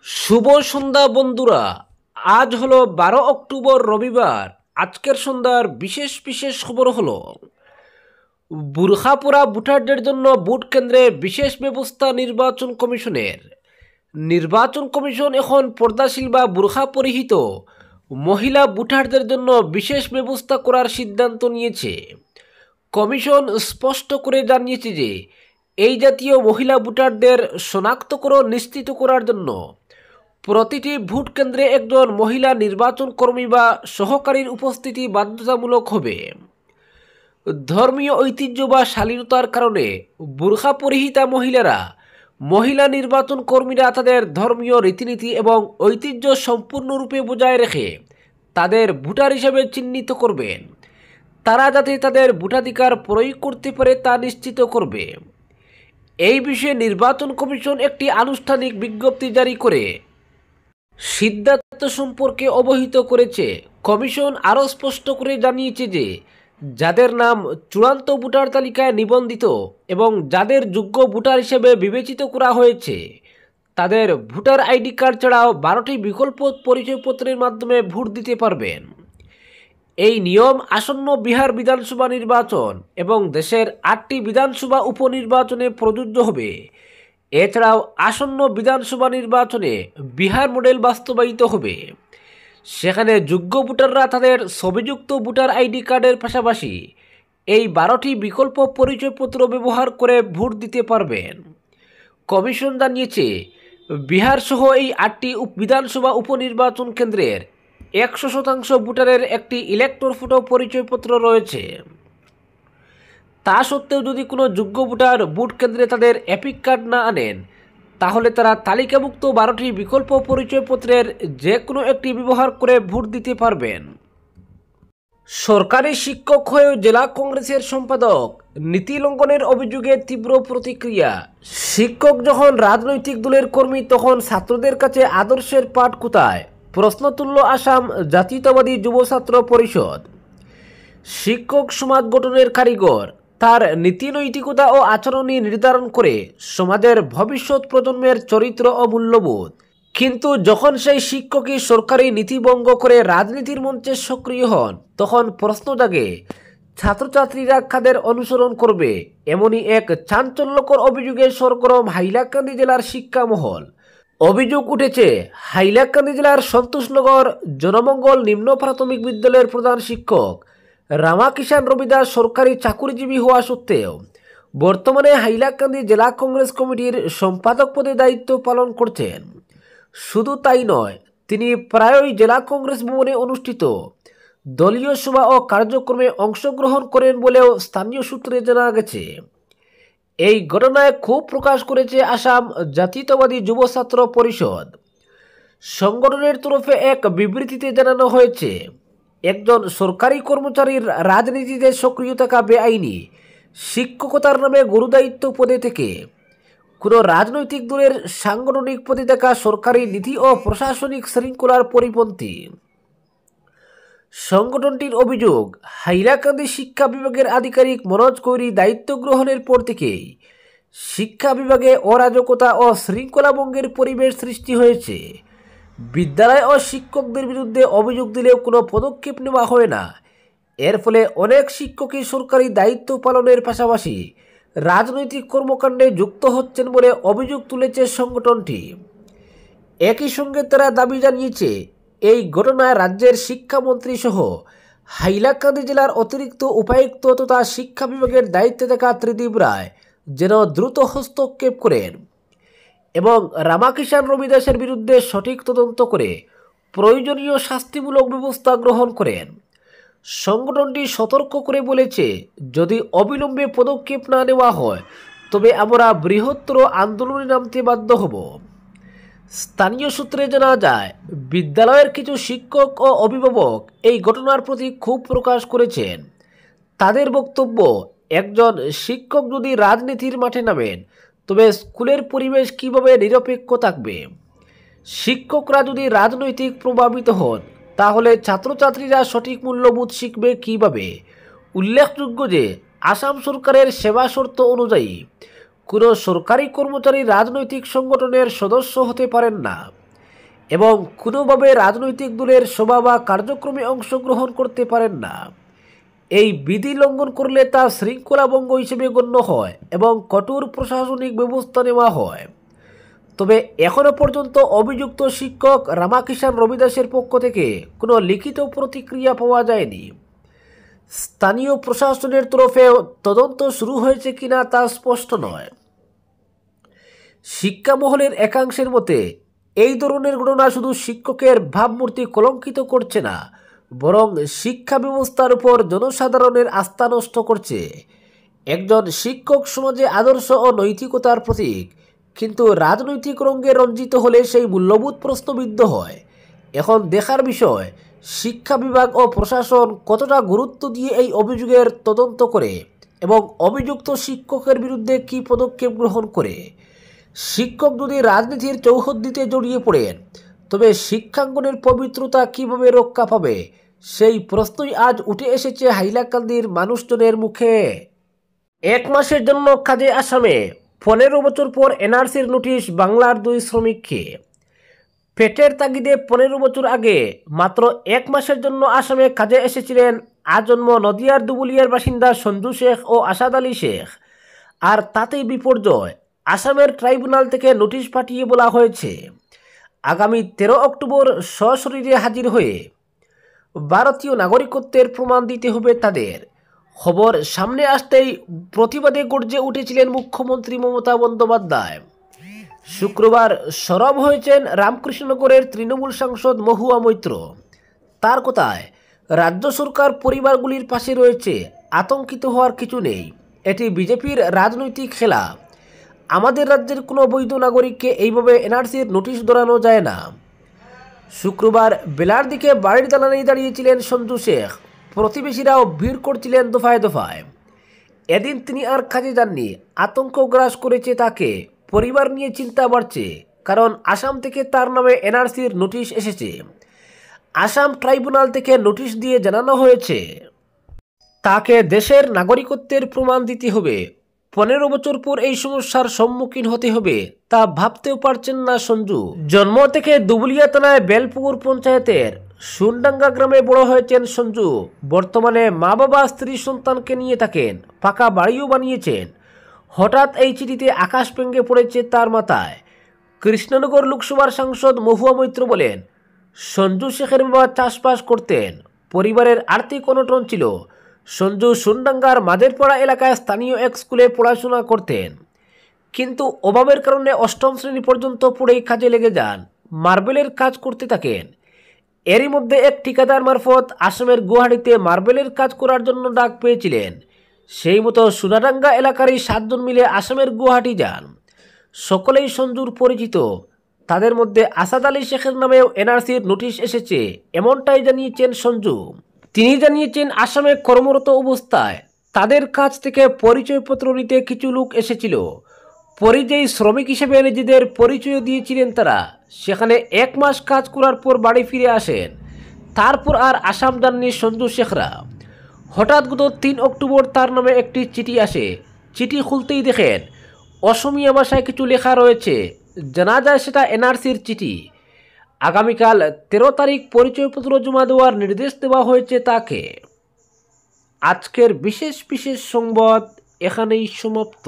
শুভ সন্ধ্যা বন্ধুরা। আজ হলো 12 অক্টোবর রবিবার। আজকের সন্ধ্যার বিশেষ বিশেষ খবর হলো বুরখা পরা ভোটারদের জন্য ভোট কেন্দ্রে বিশেষ ব্যবস্থা নির্বাচন কমিশনের। নির্বাচন কমিশন এখন পর্দাশীল বা বুরখা পরিহিত মহিলা ভোটারদের জন্য বিশেষ ব্যবস্থা করার সিদ্ধান্ত নিয়েছে। কমিশন স্পষ্ট করে জানিয়েছে যে এই জাতীয় মহিলা ভোটারদের শনাক্তকরণ নিশ্চিত করার জন্য প্রতিটি ভোট কেন্দ্রে একজন মহিলা নির্বাচন কর্মী বা সহকারীর উপস্থিতি বাধ্যতামূলক হবে। ধর্মীয় ঐতিহ্য বা শালীনতার কারণে বুরখা পরিহিতা মহিলা নির্বাচন কর্মীরা তাদের ধর্মীয় রীতিনীতি এবং ঐতিহ্য সম্পূর্ণরূপে বজায় রেখে তাদের ভোটার হিসেবে চিহ্নিত করবেন। তারা যাতে তাদের ভোটাধিকার প্রয়োগ করতে পারে তা নিশ্চিত করবে। এই বিষয়ে নির্বাচন কমিশন একটি আনুষ্ঠানিক বিজ্ঞপ্তি জারি করে সিদ্ধান্ত সম্পর্কে অবহিত করেছে। কমিশন আরও স্পষ্ট করে জানিয়েছে যে যাদের নাম চূড়ান্ত ভোটার তালিকায় নিবন্ধিত এবং যাদের যোগ্য ভোটার হিসেবে বিবেচিত করা হয়েছে তাদের ভোটার আইডি কার্ড ছাড়াও 12টি বিকল্প পরিচয়পত্রের মাধ্যমে ভোট দিতে পারবেন। এই নিয়ম আসন্ন বিহার বিধানসভা নির্বাচন এবং দেশের 8টি বিধানসভা উপনির্বাচনে প্রযোজ্য হবে। এছাড়াও আসন্ন বিধানসভা নির্বাচনে বিহার মডেল বাস্তবায়িত হবে। সেখানে যোগ্য ভোটাররা তাদের ছবিযুক্ত ভোটার আইডি কার্ডের পাশাপাশি এই 12টি বিকল্প পরিচয়পত্র ব্যবহার করে ভোট দিতে পারবেন। কমিশন জানিয়েছে বিহার সহ এই 8টি বিধানসভা উপনির্বাচন কেন্দ্রের 100% ভোটারের একটি ইলেক্টর ফটো পরিচয়পত্র রয়েছে। তা সত্ত্বেও যদি কোনো যোগ্য ভোটার ভোট কেন্দ্রে তাদের এপিক কার্ড না আনেন তাহলে তারা তালিকাভুক্ত 12টি বিকল্প পরিচয়পত্রের যে কোনো একটি ব্যবহার করে ভোট দিতে পারবেন। সরকারি শিক্ষক হয়েও জেলা কংগ্রেসের সম্পাদক নীতি লঙ্ঘনের অভিযোগে তীব্র প্রতিক্রিয়া। শিক্ষক যখন রাজনৈতিক দলের কর্মী তখন ছাত্রদের কাছে আদর্শের পাঠ কোথায়? প্রশ্ন তুলল আসাম জাতীয়তাবাদী যুব ছাত্র পরিষদ। শিক্ষক সমাজ গঠনের কারিগর, তার নীতি নৈতিকতা ও আচরণই নির্ধারণ করে সমাজের ভবিষ্যৎ প্রজন্মের চরিত্র ও মূল্যবোধ। কিন্তু যখন সেই শিক্ষকই সরকারি নীতি ভঙ্গ করে রাজনীতির মঞ্চে সক্রিয় হন তখন প্রশ্ন জাগে ছাত্রছাত্রীরা কাদের অনুসরণ করবে। এমনই এক চাঞ্চল্যকর অভিযোগে সরগরম হাইলাকান্দি জেলার শিক্ষা মহল। অভিযোগ উঠেছে হাইলাকান্দি জেলার সন্তোষনগর জনমঙ্গল নিম্ন প্রাথমিক বিদ্যালয়ের প্রধান শিক্ষক রামাকিষাণ রবিদাস সরকারি চাকুরিজীবী হওয়া সত্ত্বেও বর্তমানে হাইলাকান্দি জেলা কংগ্রেস কমিটির সম্পাদক পদে দায়িত্ব পালন করছেন। শুধু তাই নয়, তিনি প্রায়ই জেলা কংগ্রেস ভবনে অনুষ্ঠিত দলীয় সভা ও কার্যক্রমে অংশগ্রহণ করেন বলেও স্থানীয় সূত্রে জানা গেছে। এই ঘটনায় ক্ষোভ প্রকাশ করেছে আসাম জাতীয়তাবাদী যুব ছাত্র পরিষদ। সংগঠনের তরফে এক বিবৃতিতে জানানো হয়েছে একজন সরকারি কর্মচারীর রাজনীতিতে সক্রিয় থাকা বেআইনি। শিক্ষকতার নামে গুরুদায়িত্ব পদে থেকে কোনো রাজনৈতিক দলের সাংগঠনিক পদে থাকা সরকারি নীতি ও প্রশাসনিক শৃঙ্খলার পরিপন্থী। সংগঠনটির অভিযোগ হাইলাকান্দি শিক্ষা বিভাগের আধিকারিক মনোজ কৈরি দায়িত্ব গ্রহণের পর থেকেই শিক্ষা বিভাগে অরাজকতা ও শৃঙ্খলা ভঙ্গের পরিবেশ সৃষ্টি হয়েছে। বিদ্যালয় ও শিক্ষকদের বিরুদ্ধে অভিযোগ দিলেও কোনো পদক্ষেপ নেওয়া হয় না। এর ফলে অনেক শিক্ষকই সরকারি দায়িত্ব পালনের পাশাপাশি রাজনৈতিক কর্মকাণ্ডে যুক্ত হচ্ছেন বলে অভিযোগ তুলেছে সংগঠনটি। একই সঙ্গে তারা দাবি জানিয়েছে এই ঘটনায় রাজ্যের শিক্ষামন্ত্রী সহ হাইলাকান্দি জেলার অতিরিক্ত উপায়ুক্ত তথা শিক্ষা বিভাগের দায়িত্বে থাকা ত্রিদীপ রায় যেন দ্রুত হস্তক্ষেপ করেন এবং রামাকিষাণ রবিদাসের বিরুদ্ধে সঠিক তদন্ত করে প্রয়োজনীয় শাস্তিমূলক ব্যবস্থা গ্রহণ করেন। সংগঠনটি সতর্ক করে বলেছে যদি অবিলম্বে পদক্ষেপ না নেওয়া হয় তবে আমরা বৃহত্তর আন্দোলনে নামতে বাধ্য হব। স্থানীয় সূত্রে জানা যায় বিদ্যালয়ের কিছু শিক্ষক ও অভিভাবক এই ঘটনার প্রতি ক্ষোভ প্রকাশ করেছেন। তাদের বক্তব্য একজন শিক্ষক যদি রাজনীতির মাঠে নামেন তবে স্কুলের পরিবেশ কিভাবে নিরপেক্ষ থাকবে? শিক্ষকরা যদি রাজনৈতিক প্রভাবিত হন তাহলে ছাত্রছাত্রীরা সঠিক মূল্যবোধ শিখবে কিভাবে? উল্লেখযোগ্য যে আসাম সরকারের সেবা শর্ত অনুযায়ী কোনো সরকারি কর্মচারী রাজনৈতিক সংগঠনের সদস্য হতে পারেন না। এবং কোনোভাবে রাজনৈতিক দলের সভা বা কার্যক্রমে অংশগ্রহণ করতে পারেন না। এই বিধি লঙ্ঘন করলে তা শৃঙ্খলাভঙ্গ হিসেবে গণ্য হয় এবং কঠোর প্রশাসনিক ব্যবস্থা নেওয়া হয়। তবে এখনও পর্যন্ত অভিযুক্ত শিক্ষক রামাকিষাণ রবিদাসের পক্ষ থেকে কোনো লিখিত প্রতিক্রিয়া পাওয়া যায়নি। স্থানীয় প্রশাসনের তরফে তদন্ত শুরু হয়েছে কিনা তা স্পষ্ট নয়। শিক্ষা মহলের একাংশের মতে এই ধরনের ঘটনা শুধু শিক্ষকের ভাবমূর্তি কলঙ্কিত করছে না, বরং শিক্ষা ব্যবস্থার উপর জনসাধারণের আস্থা নষ্ট করছে। একজন শিক্ষক সমাজে আদর্শ ও নৈতিকতার প্রতীক, কিন্তু রাজনৈতিক রঙে রঞ্জিত হলে সেই মূল্যবোধ প্রশ্নবিদ্ধ হয়। এখন দেখার বিষয়, শিক্ষা বিভাগ ও প্রশাসন কতটা গুরুত্ব দিয়ে এই অভিযোগের তদন্ত করে এবং অভিযুক্ত শিক্ষকের বিরুদ্ধে কী পদক্ষেপ গ্রহণ করে। শিক্ষক যদি রাজনীতির চৌহদ্দিতে জড়িয়ে পড়েন, তবে শিক্ষাঙ্গনের পবিত্রতা কীভাবে রক্ষা পাবে, সেই প্রশ্নই আজ উঠে এসেছে হাইলাকান্দির মানুষজনের মুখে। 1 মাসের জন্য কাজে আসামে, 15 বছর পর এনআরসির নোটিশ বাংলার 2 শ্রমিককে। পেটের তাগিদে 15 বছর আগে মাত্র 1 মাসের জন্য আসামে কাজে এসেছিলেন আজন্ম নদিয়ার দুবুলিয়ার বাসিন্দা সঞ্জু শেখ ও আসাদ আলী শেখ। আর তাতেই বিপর্যয়, আসামের ট্রাইব্যুনাল থেকে নোটিশ পাঠিয়ে বলা হয়েছে আগামী 13 অক্টোবর সশরীরে হাজির হয়ে ভারতীয় নাগরিকত্বের প্রমাণ দিতে হবে তাদের। খবর সামনে আসতেই প্রতিবাদে গর্জে উঠেছিলেন মুখ্যমন্ত্রী মমতা বন্দ্যোপাধ্যায়। শুক্রবার সরব হয়েছেন রামকৃষ্ণনগরের তৃণমূল সাংসদ মহুয়া মৈত্র। তার কথায়, রাজ্য সরকার পরিবারগুলির পাশে রয়েছে, আতঙ্কিত হওয়ার কিছু নেই। এটি বিজেপির রাজনৈতিক খেলা। আমাদের রাজ্যের কোনো বৈধ নাগরিককে এইভাবে এনআরসির নোটিশ ধরানো যায় না। শুক্রবার বেলার দিকে বাড়ির দালানেই দাঁড়িয়েছিলেন সঞ্জু শেখ। প্রতিবেশীরাও ভিড় করছিলেন দফায় দফায়। এদিন তিনি আর কাজে যাননি। আতঙ্ক গ্রাস করেছে তাকে। পরিবার নিয়ে চিন্তা বাড়ছে, কারণ আসাম থেকে তার নামে এনআরসির নোটিশ এসেছে। আসাম ট্রাইব্যুনাল থেকে নোটিশ দিয়ে জানানো হয়েছে তাকে দেশের নাগরিকত্বের প্রমাণ দিতে হবে। 15 বছর পর এই সমস্যার সম্মুখীন হতে হবে, তা ভাবতেও পারছেন না সঞ্জু। জন্ম থেকে দুবুলিয়া থানায় বেলপুকুর পঞ্চায়েতের সুনডাঙ্গা গ্রামে বড় হয়েছেন সঞ্জু। বর্তমানে মা বাবা স্ত্রী সন্তানকে নিয়ে থাকেন, পাকা বাড়িও বানিয়েছেন। হঠাৎ এই চিঠিতে আকাশ ভেঙে পড়েছে তার মাথায়। কৃষ্ণনগর লোকসভার সাংসদ মহুয়া মৈত্র বলেন, সঞ্জু শেখের বাবা চাষবাস করতেন, পরিবারের আর্থিক অনটন ছিল। সঞ্জু সুনডাঙ্গার মাঝেরপাড়া এলাকায় স্থানীয় এক স্কুলে পড়াশোনা করতেন, কিন্তু অভাবের কারণে 8ম শ্রেণী পর্যন্ত পড়েই কাজে লেগে যান। মার্বেলের কাজ করতে থাকেন। এরই মধ্যে এক ঠিকাদার মারফত আসামের গুয়াহাটিতে মার্বেলের কাজ করার জন্য ডাক পেয়েছিলেন। সেই মতো সোনাডাঙ্গা এলাকারই 7 জন মিলে আসামের গুয়াহাটি যান। সকলেই সঞ্জুর পরিচিত। তাদের মধ্যে আসাদ আলী শেখের নামেও এনআরসির নোটিশ এসেছে, এমনটাই জানিয়েছেন সঞ্জু। তিনি জানিয়েছেন, আসামে কর্মরত অবস্থায় তাদের কাছ থেকে পরিচয়পত্র নিতে কিছু লোক এসেছিল। পরিযায়ী শ্রমিক হিসেবে নিজেদের পরিচয় দিয়েছিলেন তারা। সেখানে 1 মাস কাজ করার পর বাড়ি ফিরে আসেন। তারপর আর আসাম যাননি সঞ্জু শেখরা। হঠাৎ গত 3 অক্টোবর তার নামে একটি চিঠি আসে। চিঠি খুলতেই দেখেন অসমীয়া ভাষায় কিছু লেখা রয়েছে। জানা যায় সেটা এনআরসির চিঠি। আগামীকাল 13 তারিখ পরিচয়পত্র জমা দেওয়ার নির্দেশ দেওয়া হয়েছে তাকে। আজকের বিশেষ সংবাদ এখানেই সমাপ্ত।